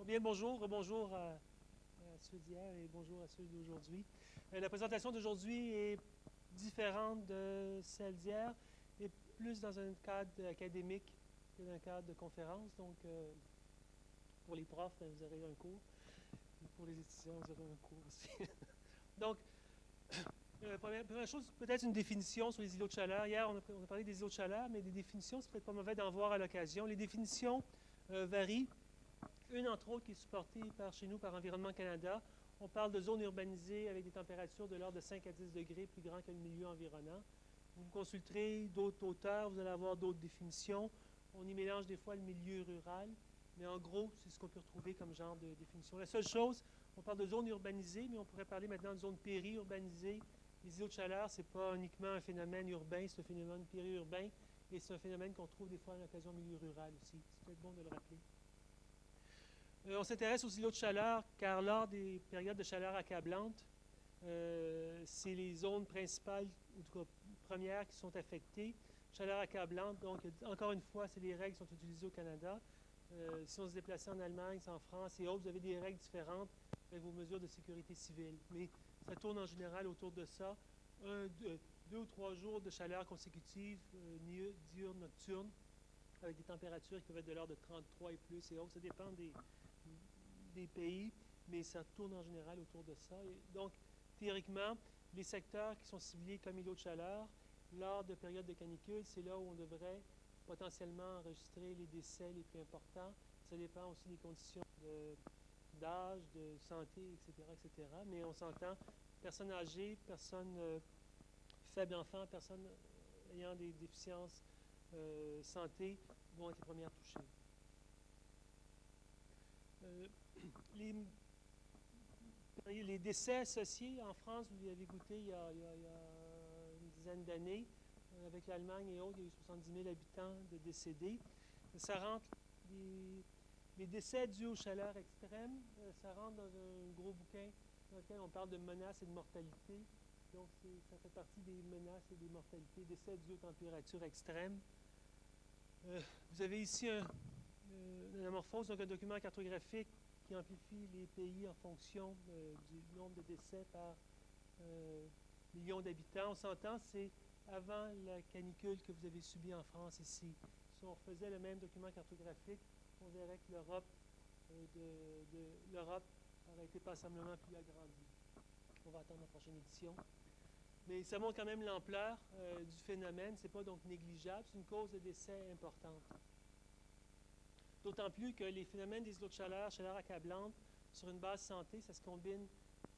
Bien, bonjour, bonjour à ceux d'hier et bonjour à ceux d'aujourd'hui. La présentation d'aujourd'hui est différente de celle d'hier et plus dans un cadre académique que dans un cadre de conférence. Donc, pour les profs, vous aurez un cours. Et pour les étudiants, vous aurez un cours aussi. Donc, première chose, peut-être une définition sur les îlots de chaleur. Hier, on a parlé des îlots de chaleur, mais des définitions, c'est peut-être pas mauvais d'en voir à l'occasion. Les définitions varient. Une, entre autres, qui est supportée par chez nous, par Environnement Canada. On parle de zones urbanisées avec des températures de l'ordre de 5 à 10 degrés plus grands que le milieu environnant. Vous consulterez d'autres auteurs, vous allez avoir d'autres définitions. On y mélange des fois le milieu rural, mais en gros, c'est ce qu'on peut retrouver comme genre de définition. La seule chose, on parle de zones urbanisées, mais on pourrait parler maintenant de zones périurbanisées. Les îlots de chaleur, ce n'est pas uniquement un phénomène urbain, c'est un phénomène périurbain, et c'est un phénomène qu'on trouve des fois à l'occasion du milieu rural aussi. C'est peut-être bon de le rappeler. On s'intéresse aux îlots de chaleur car lors des périodes de chaleur accablantes, c'est les zones principales, ou en tout cas premières, qui sont affectées. Chaleur accablante, donc encore une fois, c'est les règles qui sont utilisées au Canada. Si on se déplaçait en Allemagne, en France et autres, vous avez des règles différentes avec vos mesures de sécurité civile. Mais ça tourne en général autour de ça. 2 ou 3 jours de chaleur consécutive, diurne, nocturne, avec des températures qui peuvent être de l'ordre de 33 et plus et autres. Ça dépend des pays, mais ça tourne en général autour de ça. Et donc, théoriquement, les secteurs qui sont ciblés comme îlots de chaleur, lors de périodes de canicule, c'est là où on devrait potentiellement enregistrer les décès les plus importants. Ça dépend aussi des conditions d'âge, de santé, etc., etc. Mais on s'entend, personnes âgées, personnes faibles enfants, personnes ayant des déficiences santé vont être les premières touchées. Les décès associés en France, vous y avez goûté il y a une dizaine d'années. Avec l'Allemagne et autres, il y a eu 70 000 habitants de décédés. Ça rentre, les décès dus aux chaleurs extrêmes, ça rentre dans un gros bouquin dans lequel on parle de menaces et de mortalité. Donc, ça fait partie des menaces et des mortalités, décès dus aux températures extrêmes. Vous avez ici une amorphose, donc un document cartographique qui amplifie les pays en fonction du nombre de décès par million d'habitants. On s'entend, c'est avant la canicule que vous avez subie en France ici. Si on refaisait le même document cartographique, on verrait que l'Europe aurait été passablement plus agrandie. On va attendre la prochaine édition. Mais ça montre quand même l'ampleur du phénomène. Ce n'est pas donc négligeable. C'est une cause de décès importante. D'autant plus que les phénomènes des îlots de chaleur, chaleur accablante, sur une base santé, ça se combine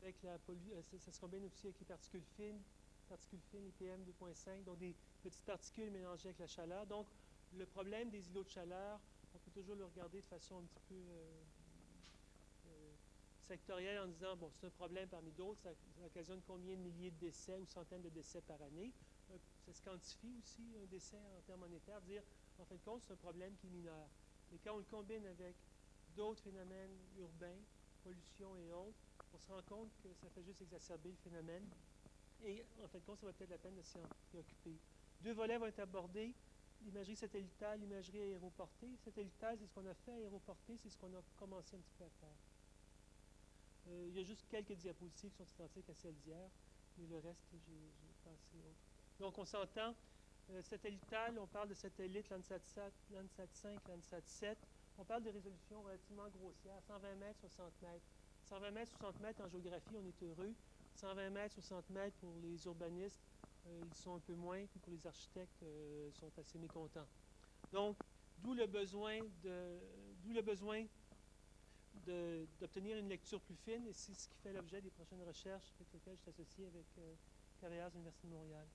avec ça se combine aussi avec les particules fines, les PM2.5, donc des petites particules mélangées avec la chaleur. Donc, le problème des îlots de chaleur, on peut toujours le regarder de façon un petit peu sectorielle en disant, bon, c'est un problème parmi d'autres, ça occasionne combien de milliers de décès ou centaines de décès par année. Ça se quantifie aussi, un décès en termes monétaires, dire, en fin de compte, c'est un problème qui est mineur. Mais quand on le combine avec d'autres phénomènes urbains, pollution et autres, on se rend compte que ça fait juste exacerber le phénomène. Et en fin de compte, ça va peut-être la peine de s'y préoccuper. 2 volets vont être abordés. L'imagerie satellitale, l'imagerie aéroportée. Satellitale, c'est ce qu'on a fait. Aéroportée, c'est ce qu'on a commencé un petit peu à faire. Il y a juste quelques diapositives qui sont identiques à celles d'hier, mais le reste, j'ai passé autre. Donc, on s'entend. Satellitale, on parle de satellites Landsat 5, Landsat 7. On parle de résolutions relativement grossières, 120 mètres, 60 mètres. 120 mètres, 60 mètres en géographie, on est heureux. 120 mètres, 60 mètres pour les urbanistes, ils sont un peu moins, puis pour les architectes, ils sont assez mécontents. Donc, d'où le besoin d'obtenir une lecture plus fine, et c'est ce qui fait l'objet des prochaines recherches avec lesquelles je suis associé avec Carrières de l'Université de Montréal.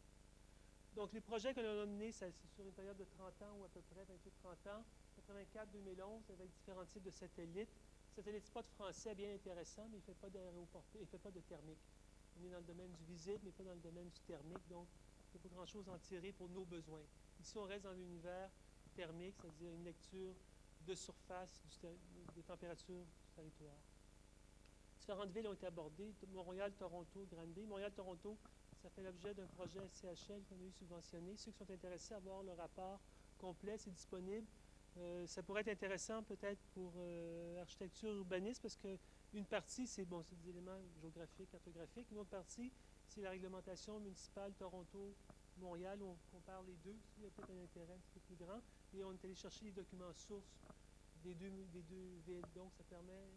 Donc, les projets que l'on a menés, c'est sur une période de 30 ans ou à peu près 28-30 ans, 84-2011, avec différents types de satellites. Satellite spot français, bien intéressant, mais il ne fait pas d'aéroportée, il ne fait pas de thermique. On est dans le domaine du visible, mais pas dans le domaine du thermique, donc il n'y a pas grand-chose à en tirer pour nos besoins. Ici, on reste dans l'univers thermique, c'est-à-dire une lecture de surface des températures du territoire. Différentes villes ont été abordées, Montréal, Toronto, Granby. Montréal-Toronto, ça fait l'objet d'un projet CHL qu'on a eu subventionné. Ceux qui sont intéressés à voir le rapport complet, c'est disponible. Ça pourrait être intéressant peut-être pour architecture urbaniste parce qu'une partie, c'est bon, c'est des éléments géographiques, cartographiques. Une autre partie, c'est la réglementation municipale Toronto-Montréal où on compare les deux. Il y a peut-être un intérêt un petit peu plus grand. Et on est allé chercher les documents sources des deux villes. Donc, ça permet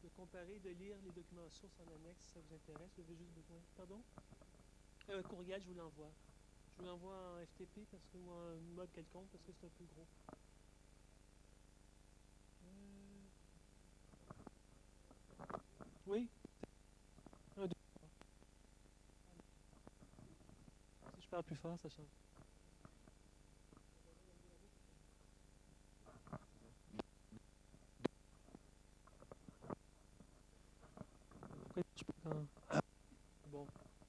de comparer, de lire les documents sources en annexe si ça vous intéresse. Vous avez juste besoin. Pardon? Un courriel, je vous l'envoie. Je vous l'envoie en FTP parce que, ou en mode quelconque parce que c'est un peu gros. Oui? Un, deux. Si je parle plus fort, ça change. Pourquoi je peux quand... Bon,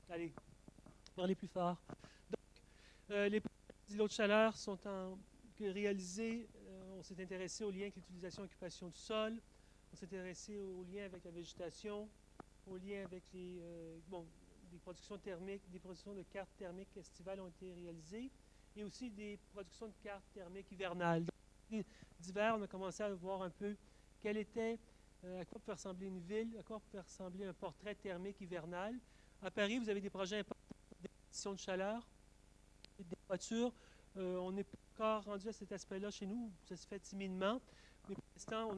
allez, parlez plus fort. Donc, les îlots de chaleur sont réalisés. On s'est intéressé au lien avec l'utilisation et l'occupation du sol. On s'est intéressé au lien avec la végétation, au lien avec des productions thermiques, des productions de cartes thermiques estivales ont été réalisées, et aussi des productions de cartes thermiques hivernales. Donc, d'hiver, on a commencé à voir un peu quel était, à quoi pouvait ressembler une ville, à quoi pouvait ressembler un portrait thermique hivernal. À Paris, vous avez des projets importants d'édition de chaleur, des voitures. On n'est pas encore rendu à cet aspect-là chez nous, ça se fait timidement, mais pour l'instant,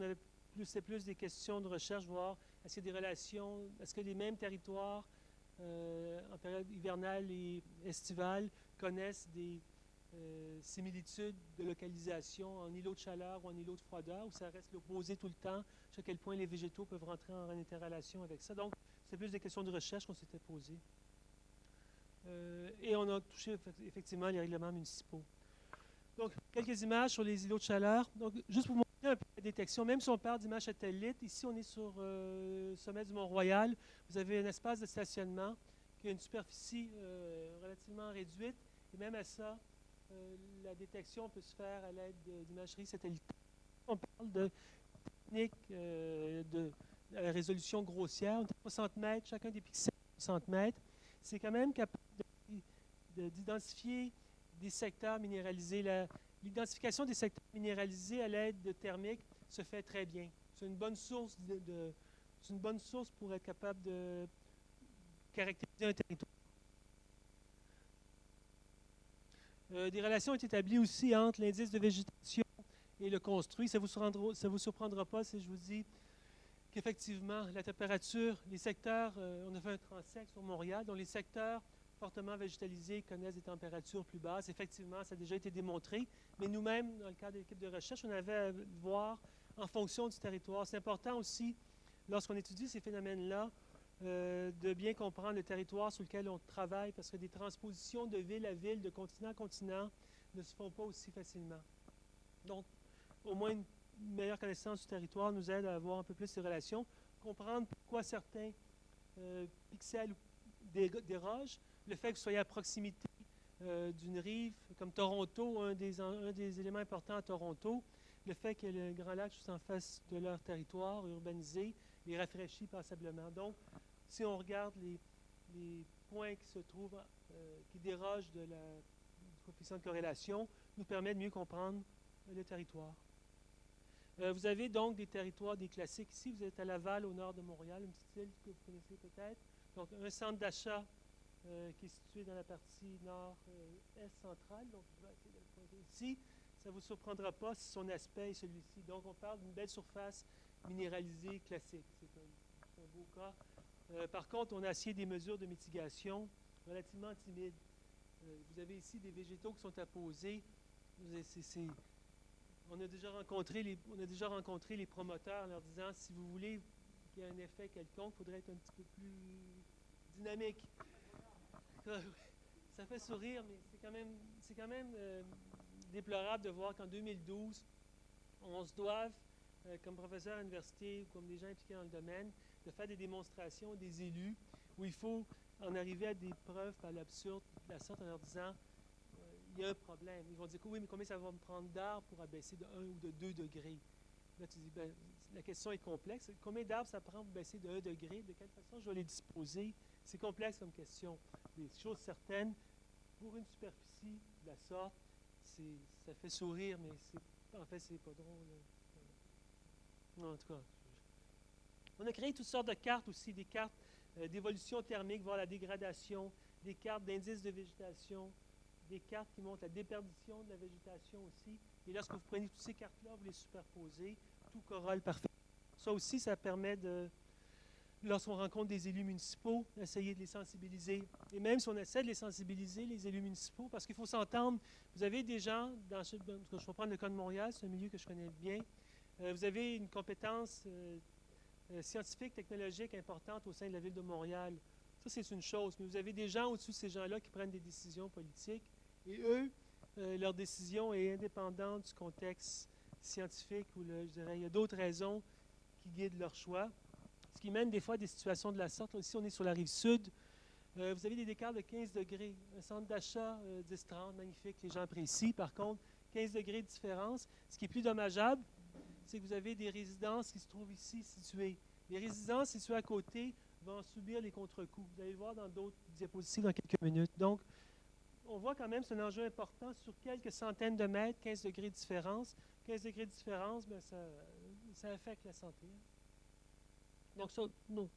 c'est plus des questions de recherche, voir est-ce qu'il y a des relations, est-ce que les mêmes territoires en période hivernale et estivale connaissent des similitudes de localisation en îlot de chaleur ou en îlot de froideur, ou ça reste l'opposé tout le temps, jusqu'à quel point les végétaux peuvent rentrer en interrelation avec ça. Donc, c'est plus des questions de recherche qu'on s'était posées. Et on a touché effectivement les règlements municipaux. Donc, quelques images sur les îlots de chaleur. Donc, juste pour vous montrer un peu la détection, même si on parle d'images satellites, ici on est sur le sommet du Mont-Royal. Vous avez un espace de stationnement qui a une superficie relativement réduite. Et même à ça, la détection peut se faire à l'aide d'imagerie satellitaire. On parle de technique de résolution grossière. On est à 60 mètres, chacun des pixels 60 mètres. C'est quand même capable d'identifier des secteurs minéralisés. L'identification des secteurs minéralisés à l'aide de thermique se fait très bien. C'est une bonne source c'est une bonne source pour être capable de caractériser un territoire. Des relations ont été établies aussi entre l'indice de végétation et le construit. Ça ne vous surprendra pas si je vous dis qu'effectivement, la température, les secteurs, on a fait un transect sur Montréal, dont les secteurs fortement végétalisés connaissent des températures plus basses. Effectivement, ça a déjà été démontré, mais nous-mêmes, dans le cadre de l'équipe de recherche, on avait à voir en fonction du territoire. C'est important aussi, lorsqu'on étudie ces phénomènes-là, de bien comprendre le territoire sur lequel on travaille, parce que des transpositions de ville à ville, de continent à continent, ne se font pas aussi facilement. Donc, au moins une meilleure connaissance du territoire nous aide à avoir un peu plus ces relations, comprendre pourquoi certains pixels dérogent, le fait que vous soyez à proximité d'une rive, comme Toronto, un des éléments importants à Toronto, le fait que le Grand Lac juste en face de leur territoire urbanisé les rafraîchit passablement. Donc, si on regarde les points qui se trouvent, qui dérogent du coefficient de corrélation, nous permet de mieux comprendre le territoire. Vous avez donc des territoires, des classiques ici. Vous êtes à Laval, au nord de Montréal, une petite île que vous connaissez peut-être. Donc, un centre d'achat qui est situé dans la partie nord-est centrale. Donc, je vais essayer de le pointer ici. Ça ne vous surprendra pas si son aspect est celui-ci. Donc, on parle d'une belle surface minéralisée classique. C'est un beau cas. Par contre, on a essayé des mesures de mitigation relativement timides. Vous avez ici des végétaux qui sont apposés. On a déjà rencontré les promoteurs en leur disant si vous voulez qu'il y ait un effet quelconque, il faudrait être un petit peu plus dynamique. Ça fait sourire, mais c'est quand même déplorable de voir qu'en 2012, on se doive, comme professeur à l'université ou comme des gens impliqués dans le domaine, de faire des démonstrations des élus où il faut en arriver à des preuves à l'absurde de la sorte en leur disant il y a un problème. Ils vont dire oui, mais combien ça va me prendre d'arbres pour abaisser de 1 ou de 2 degrés? Là, tu dis, ben, la question est complexe. Combien d'arbres ça prend pour baisser de 1 degré? De quelle façon je vais les disposer? C'est complexe comme question. Des choses certaines, pour une superficie de la sorte, ça fait sourire, mais En fait, c'est pas drôle. En tout cas, on a créé toutes sortes de cartes aussi, des cartes d'évolution thermique, voir la dégradation, des cartes d'indices de végétation, des cartes qui montrent la déperdition de la végétation aussi. Et lorsque vous prenez toutes ces cartes-là, vous les superposez, tout corrèle parfaitement. Ça aussi, ça permet de, lorsqu'on rencontre des élus municipaux, d'essayer de les sensibiliser. Et même si on essaie de les sensibiliser, les élus municipaux, parce qu'il faut s'entendre, vous avez des gens, je vais prendre le cas de Montréal, c'est un milieu que je connais bien, vous avez une compétence scientifique, technologique importante au sein de la ville de Montréal. Ça, c'est une chose. Mais vous avez des gens au-dessus de ces gens-là qui prennent des décisions politiques. Et eux, leur décision est indépendante du contexte scientifique ou, je dirais, il y a d'autres raisons qui guident leur choix. Ce qui mène des fois à des situations de la sorte. Là, ici, on est sur la rive sud. Vous avez des écarts de 15 degrés. Un centre d'achat 10-30, magnifique, les gens apprécient. Par contre, 15 degrés de différence. Ce qui est plus dommageable, c'est que vous avez des résidences qui se trouvent ici situées. Les résidences situées à côté vont subir les contre-coups. Vous allez le voir dans d'autres diapositives dans quelques minutes. Donc, on voit quand même que c'est un enjeu important sur quelques centaines de mètres, 15 degrés de différence. 15 degrés de différence, bien, ça affecte la santé. Donc, ça, non.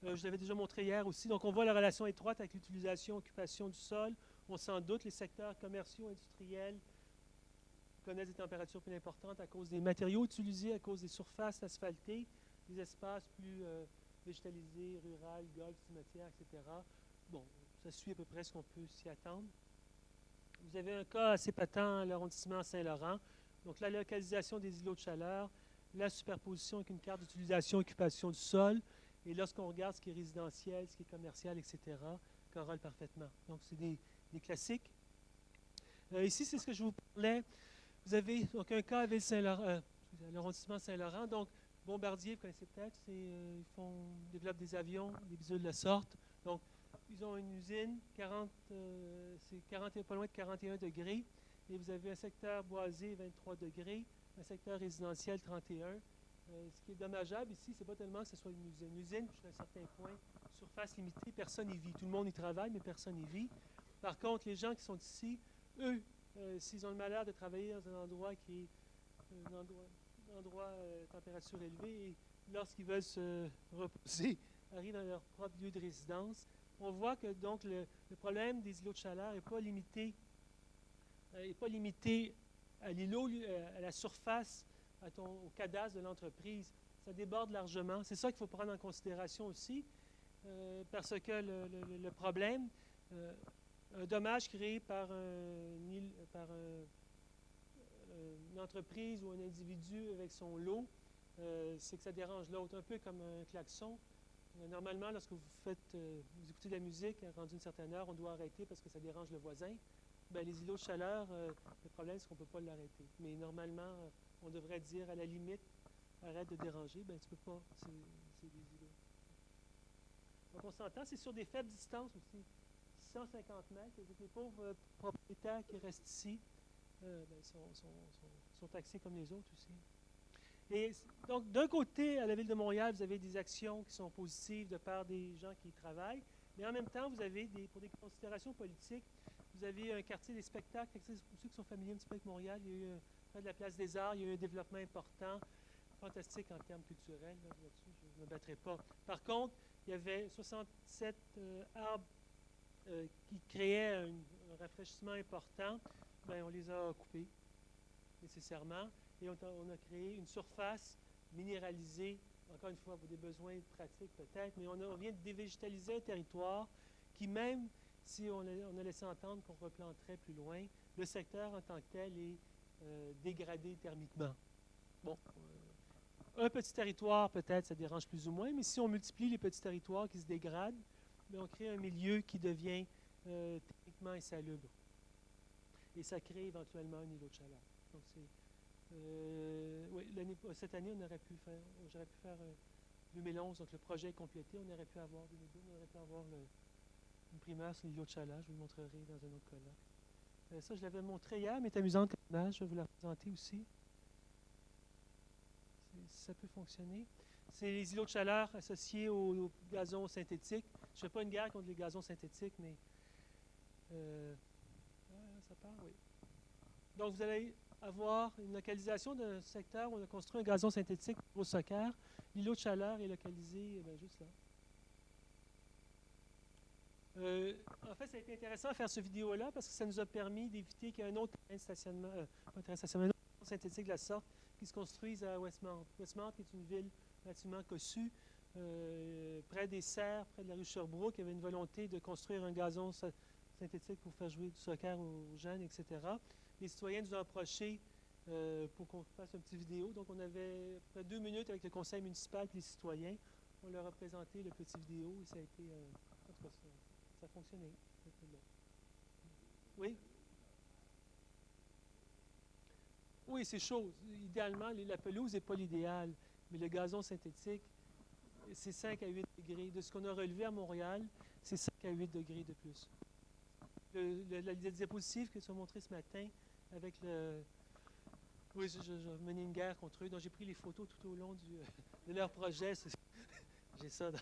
Je l'avais déjà montré hier aussi. Donc, on voit la relation étroite avec l'utilisation, occupation du sol. On s'en doute, les secteurs commerciaux, industriels connaissent des températures plus importantes à cause des matériaux utilisés, à cause des surfaces asphaltées, des espaces plus végétalisés, ruraux, golf, cimetières, etc. Bon, ça suit à peu près ce qu'on peut s'y attendre. Vous avez un cas assez patent à l'arrondissement Saint-Laurent. Donc, la localisation des îlots de chaleur, la superposition avec une carte d'utilisation occupation du sol, et lorsqu'on regarde ce qui est résidentiel, ce qui est commercial, etc., corrèle parfaitement. Donc, c'est des classiques. Ici, c'est ce que je vous parlais. Vous avez donc un cas à l'arrondissement Saint-Laurent. Donc, Bombardier, vous connaissez peut-être, ils développent des avions, des bidules de la sorte. Donc, ils ont une usine, c'est pas loin de 41 degrés. Et vous avez un secteur boisé, 23 degrés, un secteur résidentiel, 31. Ce qui est dommageable ici, c'est pas tellement que ce soit une usine. Une usine, jusqu'à un certain point, surface limitée, personne n'y vit. Tout le monde y travaille, mais personne n'y vit. Par contre, les gens qui sont ici, eux, s'ils ont le malheur de travailler dans un endroit qui est un endroit température élevée, et lorsqu'ils veulent se reposer, arrivent dans leur propre lieu de résidence, on voit que donc le problème des îlots de chaleur n'est pas limité, à l'îlot, à la surface, au cadastre de l'entreprise. Ça déborde largement. C'est ça qu'il faut prendre en considération aussi, parce que le problème, un dommage créé par une entreprise ou un individu avec son lot, c'est que ça dérange l'autre, un peu comme un klaxon. Normalement, lorsque vous écoutez de la musique, rendu une certaine heure, on doit arrêter parce que ça dérange le voisin. Bien, les îlots de chaleur, le problème, c'est qu'on ne peut pas l'arrêter. Mais normalement, on devrait dire à la limite, arrête de déranger, bien, tu ne peux pas, c'est des îlots. Donc, on s'entend, c'est sur des faibles distances aussi. 650 mètres, les pauvres propriétaires qui restent ici sont taxés comme les autres aussi. Et donc, d'un côté, à la Ville de Montréal, vous avez des actions qui sont positives de part des gens qui y travaillent, mais en même temps, vous avez, pour des considérations politiques, vous avez un quartier des spectacles. Pour ceux qui sont familiers un petit peu avec Montréal, il y a eu, près de la place des Arts, il y a eu un développement important, fantastique en termes culturels. Là-dessus, je ne me battrai pas. Par contre, il y avait 67 arbres qui créaient un rafraîchissement important. Bien, on les a coupés, nécessairement, et on a créé une surface minéralisée, encore une fois, pour des besoins pratiques peut-être, mais on vient de dévégétaliser un territoire qui, même si on a laissé entendre qu'on replanterait plus loin, le secteur en tant que tel est dégradé thermiquement. Bon, un petit territoire, peut-être, ça dérange plus ou moins, mais si on multiplie les petits territoires qui se dégradent, bien, on crée un milieu qui devient thermiquement insalubre. Et ça crée éventuellement un îlot de chaleur. Donc, oui, cette année, j'aurais pu faire 2011, donc le projet est complété, on aurait pu avoir 2012, on aurait pu avoir une primaire sur l'îlot de chaleur, je vous le montrerai dans un autre colloque. Ça, je l'avais montré hier, mais c'est amusante comme image, je vais vous la présenter aussi. Ça peut fonctionner. C'est les îlots de chaleur associés au gazon synthétique. Je ne fais pas une guerre contre les gazons synthétiques, mais ça part, oui. Donc, vous allez avoir une localisation d'un secteur où on a construit un gazon synthétique au soccer. L'îlot de chaleur est localisé juste là. En fait, ça a été intéressant de faire cette vidéo-là parce que ça nous a permis d'éviter qu'il y ait un autre terrain de stationnement, pas un terrain de stationnement, un autre gazon synthétique de la sorte qui se construise à Westmount. Westmount est une ville relativement cossue, près des serres, près de la rue Sherbrooke. Il y avait une volonté de construire un gazon synthétique pour faire jouer du soccer aux jeunes, etc. Les citoyens nous ont approchés pour qu'on fasse une petite vidéo. Donc, on avait à peu près 2 minutes avec le conseil municipal et les citoyens. On leur a présenté le petit vidéo et ça a été... en tout cas, ça a fonctionné. Oui? Oui, c'est chaud. Idéalement, la pelouse n'est pas l'idéal, mais le gazon synthétique, c'est 5 à 8 degrés. De ce qu'on a relevé à Montréal, c'est 5 à 8 degrés de plus. La diapositive que tu as montrée ce matin avec le... Oui, je menais une guerre contre eux. Donc, j'ai pris les photos tout au long de leur projet. J'ai ça dans...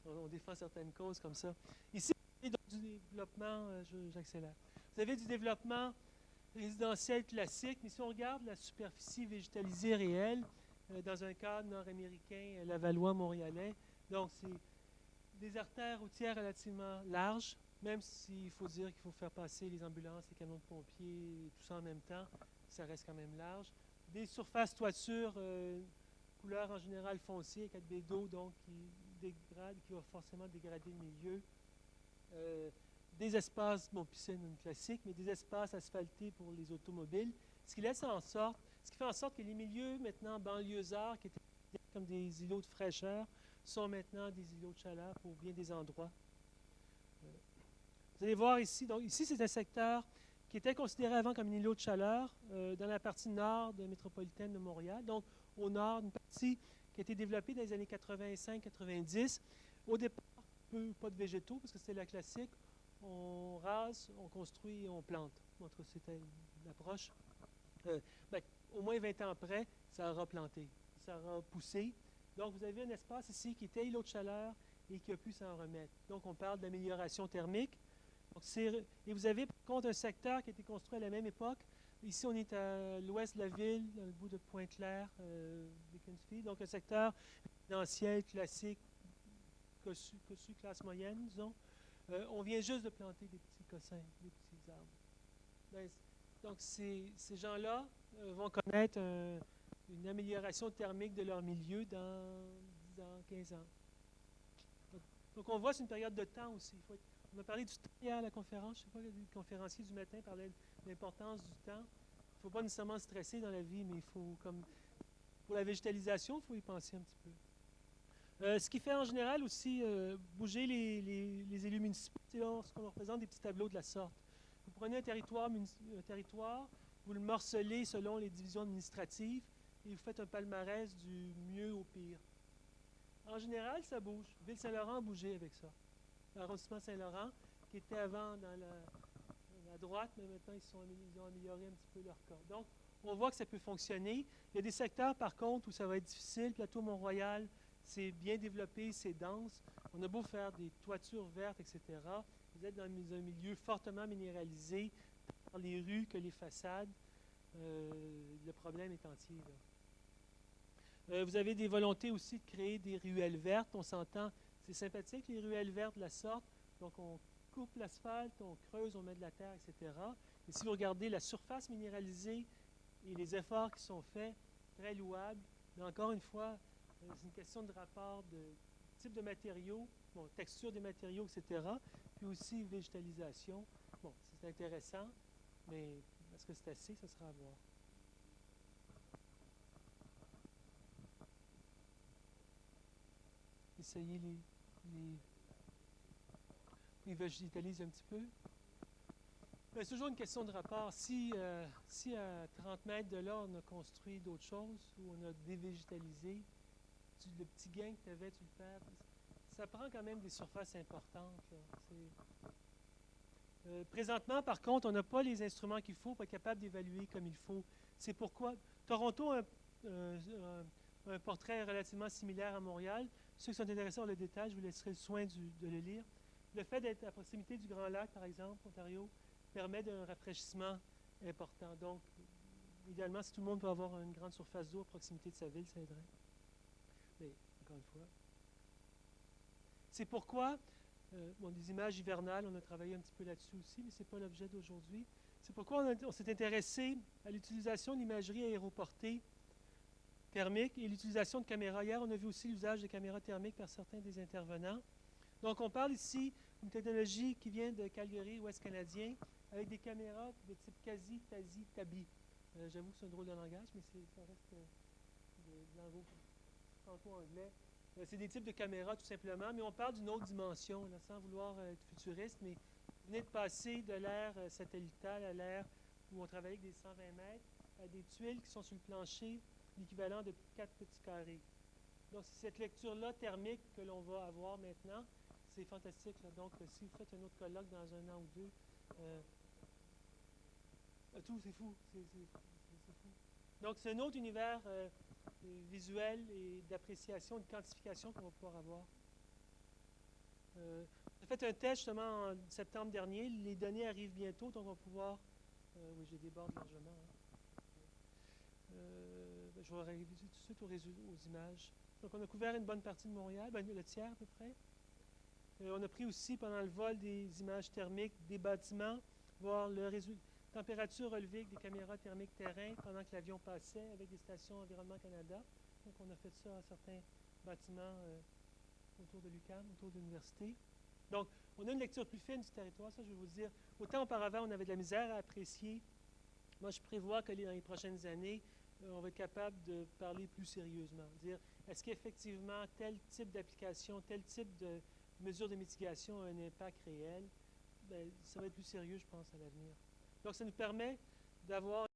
On défend certaines causes comme ça. Ici, vous avez du développement, j'accélère. Vous avez du développement résidentiel classique, mais si on regarde la superficie végétalisée réelle, dans un cadre nord-américain, lavallois-montréalais, donc c'est des artères routières relativement larges, même s'il faut dire qu'il faut faire passer les ambulances, les camions de pompiers, tout ça en même temps, ça reste quand même large. Des surfaces toitures, couleur en général foncée, avec 4 baies d'eau, donc qui dégrade, qui va forcément dégrader le milieu. Des espaces, bon, piscine classique, mais des espaces asphaltés pour les automobiles, ce qui fait en sorte que les milieux maintenant banlieusards, qui étaient comme des îlots de fraîcheur, sont maintenant des îlots de chaleur pour bien des endroits. Vous allez voir ici, donc ici c'est un secteur qui était considéré avant comme un îlot de chaleur dans la partie nord de la métropolitaine de Montréal, donc au nord, une partie qui a été développée dans les années 85-90. Au départ, pas de végétaux, parce que c'était la classique. On rase, on construit et on plante. C'était l'approche. Au moins 20 ans après, ça aura planté, ça aura poussé. Donc, vous avez un espace ici qui était îlot de chaleur et qui a pu s'en remettre. Donc, on parle d'amélioration thermique. Donc, et vous avez, par contre, un secteur qui a été construit à la même époque. Ici, on est à l'ouest de la ville, dans le bout de Pointe-Claire, Beaconsfield. Donc, un secteur résidentiel classique, cossu, classe moyenne, disons. On vient juste de planter des petits cossins, des petits arbres. Donc, ces gens-là vont connaître une amélioration thermique de leur milieu dans 10 ans, 15 ans. Donc on voit, c'est une période de temps aussi. On a parlé du temps hier à la conférence. Je ne sais pas, le conférencier du matin parlait de l'importance du temps. Il ne faut pas nécessairement stresser dans la vie, mais il faut, comme pour la végétalisation, il faut y penser un petit peu. Ce qui fait en général aussi bouger les élus municipaux, c'est lorsqu'on leur présente des petits tableaux de la sorte. Vous prenez un territoire, vous le morcelez selon les divisions administratives et vous faites un palmarès du mieux au pire. En général, ça bouge. Ville-Saint-Laurent a bougé avec ça. L'arrondissement Saint-Laurent, qui était avant dans la droite, mais maintenant ils ont amélioré un petit peu leur cas. Donc, on voit que ça peut fonctionner. Il y a des secteurs, par contre, où ça va être difficile. Plateau Mont-Royal, c'est bien développé, c'est dense. On a beau faire des toitures vertes, etc. Vous êtes dans un milieu fortement minéralisé, tant les rues que les façades. Le problème est entier, là. Vous avez des volontés aussi de créer des ruelles vertes. On s'entend, c'est sympathique, les ruelles vertes de la sorte. Donc, on coupe l'asphalte, on creuse, on met de la terre, etc. Et si vous regardez la surface minéralisée et les efforts qui sont faits, très louables. Mais encore une fois, c'est une question de rapport de type de matériaux, bon, texture des matériaux, etc. Puis aussi végétalisation. Bon, c'est intéressant, mais est-ce que c'est assez? Ça sera à voir. Essayer les végétaliser un petit peu. C'est toujours une question de rapport. Si à 30 mètres de là, on a construit d'autres choses, ou on a dévégétalisé, le petit gain que tu avais, tu le perds. Ça prend quand même des surfaces importantes. Présentement, par contre, on n'a pas les instruments qu'il faut pour être capable d'évaluer comme il faut. C'est pourquoi Toronto a un portrait relativement similaire à Montréal. Ceux qui sont intéressés par le détail, je vous laisserai le soin de le lire. Le fait d'être à proximité du Grand Lac, par exemple, Ontario, permet un rafraîchissement important. Donc, idéalement, si tout le monde peut avoir une grande surface d'eau à proximité de sa ville, ça aiderait. Mais, encore une fois, c'est pourquoi, des images hivernales, on a travaillé un petit peu là-dessus aussi, mais ce n'est pas l'objet d'aujourd'hui. C'est pourquoi on s'est intéressé à l'utilisation de l'imagerie aéroportée thermique et l'utilisation de caméras. Hier, on a vu aussi l'usage de caméras thermiques par certains des intervenants. Donc, on parle ici d'une technologie qui vient de Calgary, ouest canadien, avec des caméras de type quasi, TASI, TABI. J'avoue que c'est un drôle de langage, mais ça reste de l'anglais, franco-anglais. C'est des types de caméras, tout simplement, mais on parle d'une autre dimension, là, sans vouloir être futuriste, mais vous venez de passer de l'ère satellitale à l'ère où on travaille avec des 120 mètres, à des tuiles qui sont sur le plancher, l'équivalent de 4 petits carrés. Donc, c'est cette lecture-là thermique que l'on va avoir maintenant. C'est fantastique, là. Donc, si vous faites un autre colloque dans un an ou deux, tout, c'est fou. C'est fou. Donc, c'est un autre univers visuel et d'appréciation, de quantification qu'on va pouvoir avoir. J'ai fait un test justement en septembre dernier. Les données arrivent bientôt, donc on va pouvoir... oui, je déborde largement. Je vais arriver tout de suite aux images. Donc, on a couvert une bonne partie de Montréal, le tiers à peu près. On a pris aussi pendant le vol des images thermiques des bâtiments, voir le température relevée avec des caméras thermiques terrain pendant que l'avion passait avec des stations Environnement Canada. Donc, on a fait ça à certains bâtiments autour de l'UQAM, autour de l'université. Donc, on a une lecture plus fine du territoire, ça je vais vous dire. Autant auparavant, on avait de la misère à apprécier. Moi, je prévois que dans les prochaines années, on va être capable de parler plus sérieusement. Dire, est-ce qu'effectivement, tel type d'application, tel type de mesure de mitigation a un impact réel? Bien, ça va être plus sérieux, je pense, à l'avenir. Donc, ça nous permet d'avoir